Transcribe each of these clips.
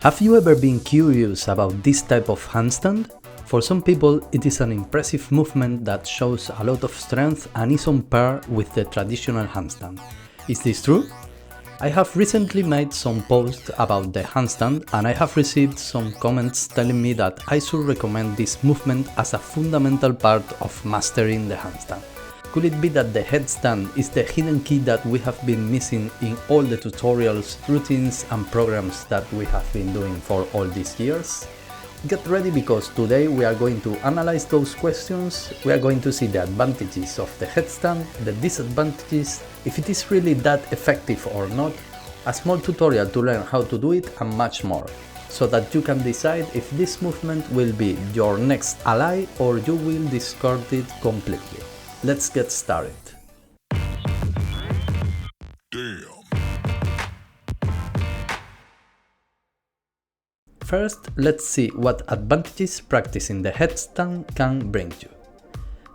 Have you ever been curious about this type of handstand? For some people, it is an impressive movement that shows a lot of strength and is on par with the traditional handstand. Is this true? I have recently made some posts about the handstand and I have received some comments telling me that I should recommend this movement as a fundamental part of mastering the handstand. Could it be that the headstand is the hidden key that we have been missing in all the tutorials, routines and programs that we have been doing for all these years? Get ready, because today we are going to analyze those questions. We are going to see the advantages of the headstand, the disadvantages, if it is really that effective or not, a small tutorial to learn how to do it and much more, so that you can decide if this movement will be your next ally or you will discard it completely. Let's get started. First, let's see what advantages practicing the headstand can bring you.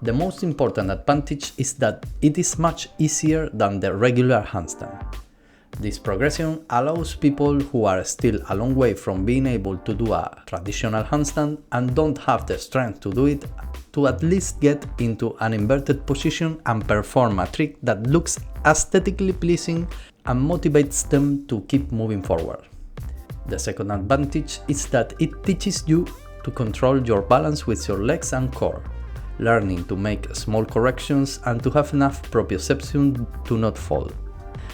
The most important advantage is that it is much easier than the regular handstand. This progression allows people who are still a long way from being able to do a traditional handstand and don't have the strength to do it to at least get into an inverted position and perform a trick that looks aesthetically pleasing and motivates them to keep moving forward. The second advantage is that it teaches you to control your balance with your legs and core, learning to make small corrections and to have enough proprioception to not fall.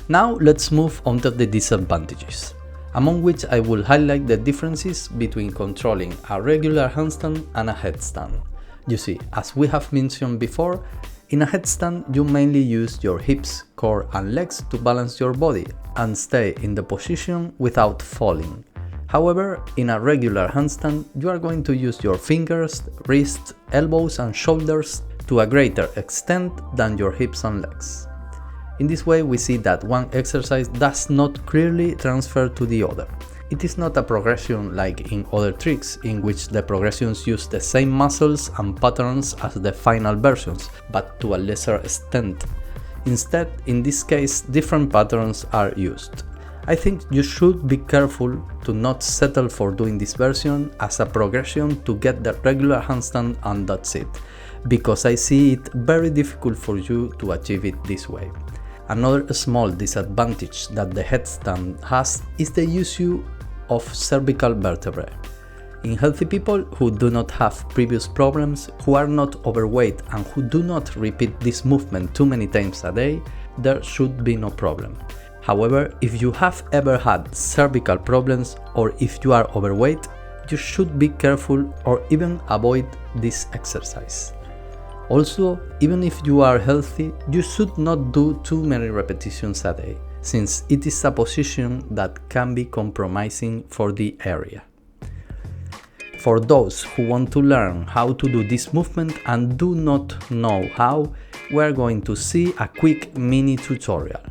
Now let's move on to the disadvantages, among which I will highlight the differences between controlling a regular handstand and a headstand. You see, as we have mentioned before, in a headstand you mainly use your hips, core and legs to balance your body and stay in the position without falling. However, in a regular handstand you are going to use your fingers, wrists, elbows and shoulders to a greater extent than your hips and legs. In this way we see that one exercise does not clearly transfer to the other. It is not a progression like in other tricks, in which the progressions use the same muscles and patterns as the final versions, but to a lesser extent. Instead, in this case, different patterns are used. I think you should be careful to not settle for doing this version as a progression to get the regular handstand and that's it, because I see it very difficult for you to achieve it this way. Another small disadvantage that the headstand has is the use of cervical vertebrae. In healthy people who do not have previous problems, who are not overweight and who do not repeat this movement too many times a day, there should be no problem. However, if you have ever had cervical problems or if you are overweight, you should be careful or even avoid this exercise. Also, even if you are healthy, you should not do too many repetitions a day, since it is a position that can be compromising for the area. For those who want to learn how to do this movement and do not know how, we are going to see a quick mini tutorial.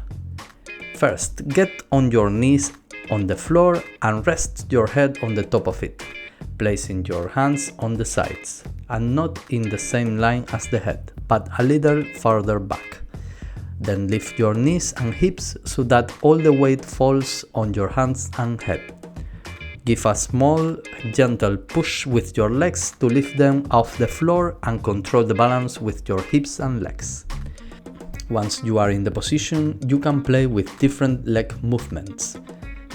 First, get on your knees on the floor and rest your head on the top of it, placing your hands on the sides and not in the same line as the head, but a little further back. Then lift your knees and hips so that all the weight falls on your hands and head. Give a small, gentle push with your legs to lift them off the floor and control the balance with your hips and legs. Once you are in the position, you can play with different leg movements.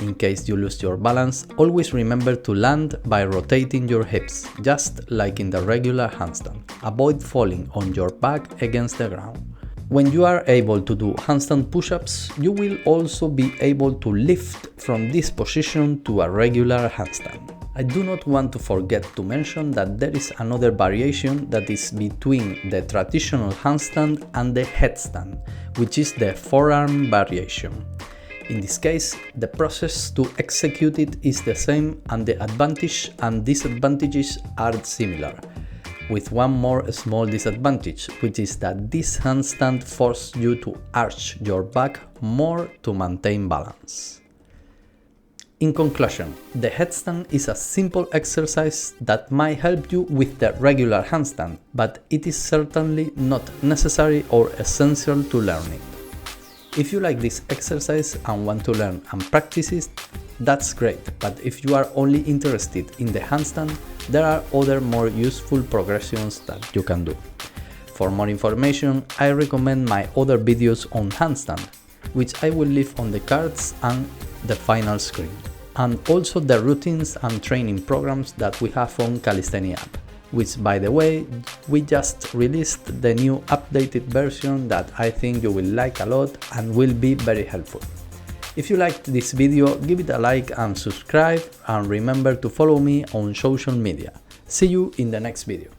In case you lose your balance, always remember to land by rotating your hips, just like in the regular handstand. Avoid falling on your back against the ground. When you are able to do handstand push-ups, you will also be able to lift from this position to a regular handstand. I do not want to forget to mention that there is another variation that is between the traditional handstand and the headstand, which is the forearm variation. In this case, the process to execute it is the same and the advantage and disadvantages are similar, with one more small disadvantage, which is that this handstand forces you to arch your back more to maintain balance. In conclusion, the headstand is a simple exercise that might help you with the regular handstand, but it is certainly not necessary or essential to learning. If you like this exercise and want to learn and practice it, that's great, but if you are only interested in the handstand, there are other more useful progressions that you can do. For more information, I recommend my other videos on handstand, which I will leave on the cards and the final screen, and also the routines and training programs that we have on Calisthenics app, which, by the way, we just released the new updated version that I think you will like a lot and will be very helpful. If you liked this video, give it a like and subscribe, and remember to follow me on social media. See you in the next video.